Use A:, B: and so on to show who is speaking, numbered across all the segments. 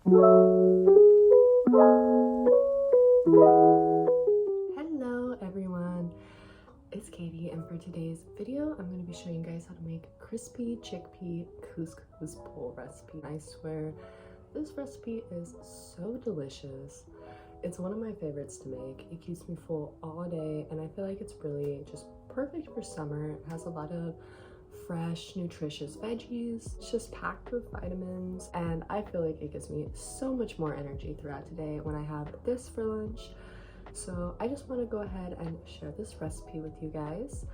A: Hello everyone, it's Katie, and for today's video I'm going to be showing you guys how to make crispy chickpea couscous bowl recipe. I swear this recipe is so delicious. It's one of my favorites to make. It keeps me full all day, and I feel like it's really just perfect for summer. It has a lot of fresh, nutritious veggies. It's just packed with vitamins, and I feel like it gives me so much more energy throughout today when I have this for lunch. So I just want to go ahead and share this recipe with you guys.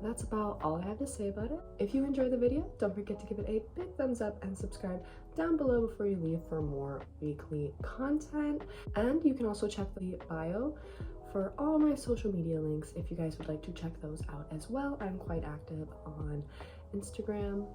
A: That's about all I have to say about it. If you enjoyed the video, don't forget to give it a big thumbs up and subscribe down below before you leave for more weekly content. And you can also check the bio for all my social media links if you guys would like to check those out as well. I'm quite active on Instagram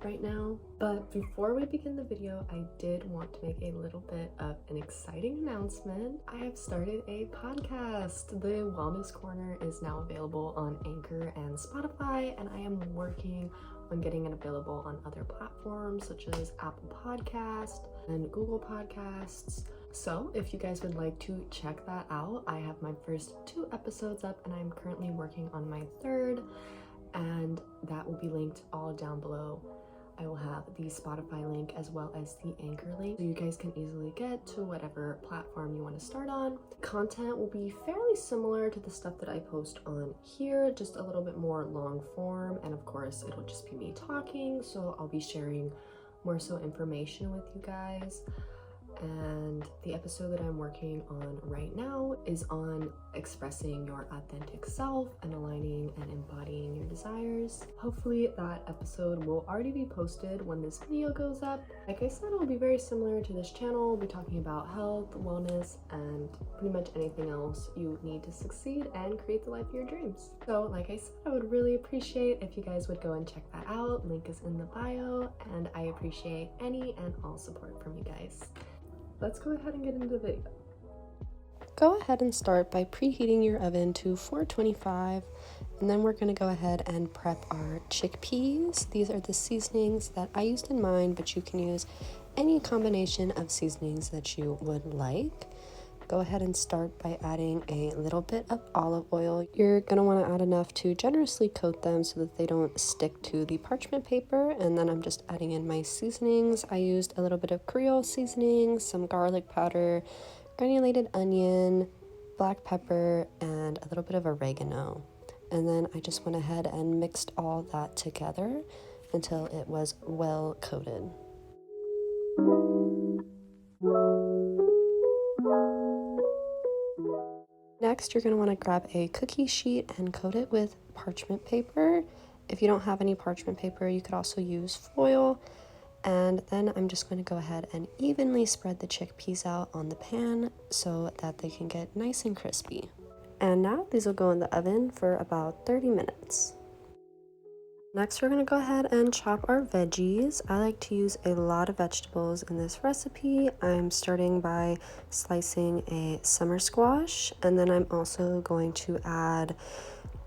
A: right now. But before we begin the video, I did want to make a little bit of an exciting announcement. I have started a podcast. The Wellness Korner is now available on Anchor and Spotify, and I am working on getting it available on other platforms such as Apple Podcast and Google Podcasts. So if you guys would like to check that out, I have my first 2 episodes up, and I'm currently working on my 3rd, and that will be linked all down below. I will have the Spotify link as well as the Anchor link, so you guys can easily get to whatever platform you want to start on. Content will be fairly similar to the stuff that I post on here, just a little bit more long form, and of course it'll just be me talking, so I'll be sharing more so information with you guys. And the episode that I'm working on right now is on expressing your authentic self and aligning and embodying your desires. Hopefully that episode will already be posted when this video goes up. Like I said, it will be very similar to this channel. We'll be talking about health, wellness, and pretty much anything else you need to succeed and create the life of your dreams. So like I said, I would really appreciate if you guys would go and check that out. Link is in the bio, and I appreciate any and all support from you guys. Let's go ahead and get into the video. Go ahead and start by preheating your oven to 425, and then we're going to go ahead and prep our chickpeas. These are the seasonings that I used in mine, but you can use any combination of seasonings that you would like. Go ahead and start by adding a little bit of olive oil. You're going to want to add enough to generously coat them so that they don't stick to the parchment paper. And then I'm just adding in my seasonings. I used a little bit of creole seasoning, some garlic powder, granulated onion, black pepper, and a little bit of oregano. And then I just went ahead and mixed all that together until it was well coated. Next, you're going to want to grab a cookie sheet and coat it with parchment paper. If you don't have any parchment paper, you could also use foil. And then I'm just going to go ahead and evenly spread the chickpeas out on the pan so that they can get nice and crispy. And now these will go in the oven for about 30 minutes. Next, we're going to go ahead and chop our veggies. I like to use a lot of vegetables in this recipe. I'm starting by slicing a summer squash, and then I'm also going to add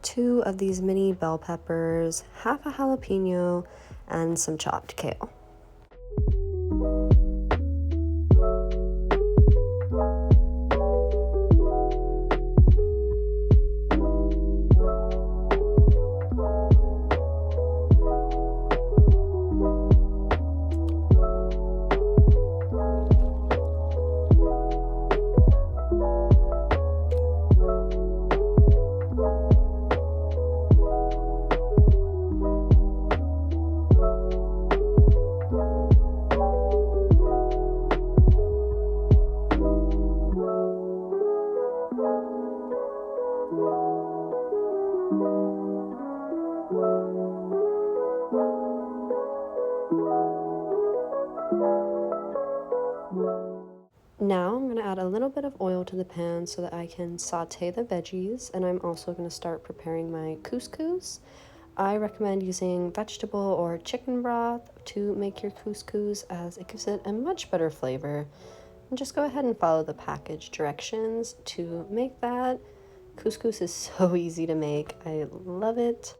A: 2 of these mini bell peppers, half a jalapeno, and some chopped kale. Now I'm going to add a little bit of oil to the pan so that I can saute the veggies, and I'm also going to start preparing my couscous. I recommend using vegetable or chicken broth to make your couscous, as it gives it a much better flavor. And just go ahead and follow the package directions to make that. Couscous is so easy to make. I love it.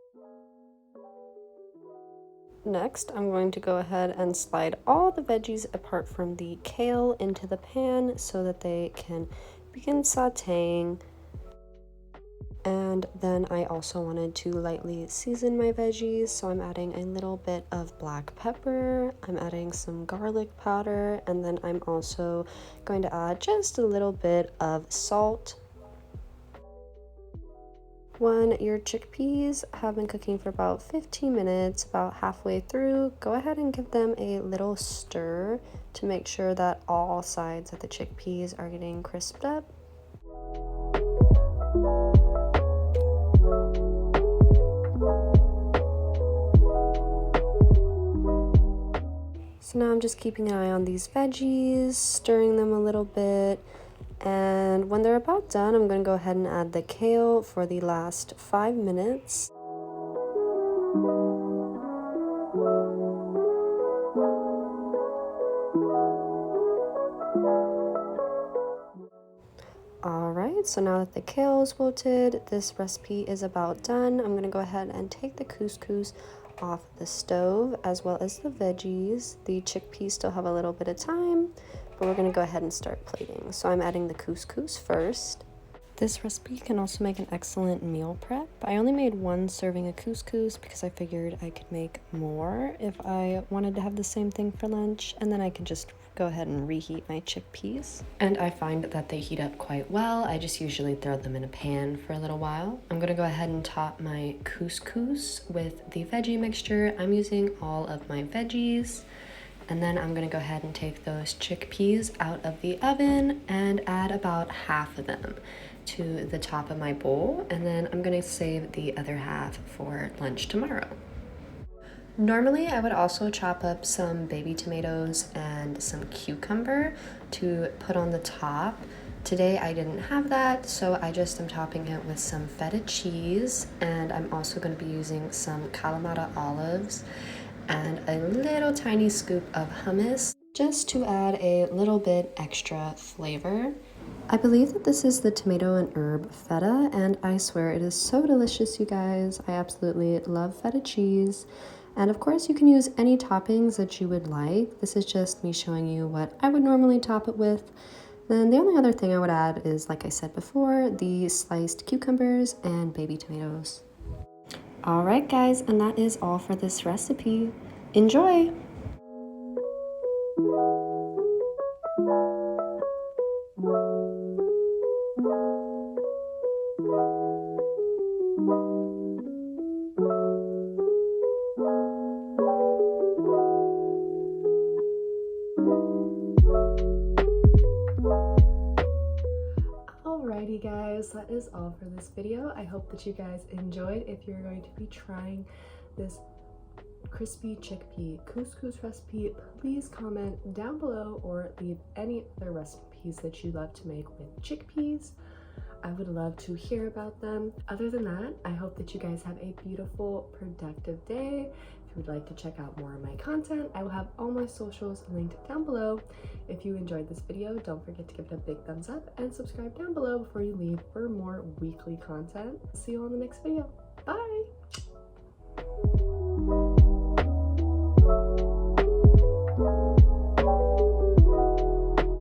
B: Next, I'm going to go ahead and slide all the veggies apart from the kale into the pan so that they can begin sauteing. And then I also wanted to lightly season my veggies, so I'm adding a little bit of black pepper, I'm adding some garlic powder, and then I'm also going to add just a little bit of salt. When your chickpeas have been cooking for about 15 minutes, about halfway through, go ahead and give them a little stir to make sure that all sides of the chickpeas are getting crisped up. So now I'm just keeping an eye on these veggies, stirring them a little bit. And when they're about done, I'm going to go ahead and add the kale for the last 5 minutes. Alright, so now that the kale is wilted, this recipe is about done. I'm going to go ahead and take the couscous off the stove as well as the veggies. The chickpeas still have a little bit of time, but we're going to go ahead and start plating. So I'm adding the couscous first. This recipe can also make an excellent meal prep. I only made 1 serving of couscous because I figured I could make more if I wanted to have the same thing for lunch, and then I can just go ahead and reheat my chickpeas. And I find that they heat up quite well. I just usually throw them in a pan for a little while. I'm gonna go ahead and top my couscous with the veggie mixture. I'm using all of my veggies. And then I'm gonna go ahead and take those chickpeas out of the oven and add about half of them to the top of my bowl. And then I'm gonna save the other half for lunch tomorrow. Normally, I would also chop up some baby tomatoes and some cucumber to put on the top. Today, I didn't have that, so I just am topping it with some feta cheese, and I'm also going to be using some Kalamata olives and a little tiny scoop of hummus just to add a little bit extra flavor. I believe that this is the tomato and herb feta, and I swear it is so delicious, you guys. I absolutely love feta cheese. And of course, you can use any toppings that you would like. This is just me showing you what I would normally top it with. Then the only other thing I would add is, like I said before, the sliced cucumbers and baby tomatoes. All right, guys, and that is all for this recipe. Enjoy!
A: Alrighty guys, that is all for this video. I hope that you guys enjoyed. If you're going to be trying this crispy chickpea couscous recipe, please comment down below or leave any other recipes that you love to make with chickpeas. I would love to hear about them. Other than that, I hope that you guys have a beautiful, productive day. If you would like to check out more of my content, I will have all my socials linked down below. If you enjoyed this video, don't forget to give it a big thumbs up and subscribe down below before you leave for more weekly content. See you on the next video.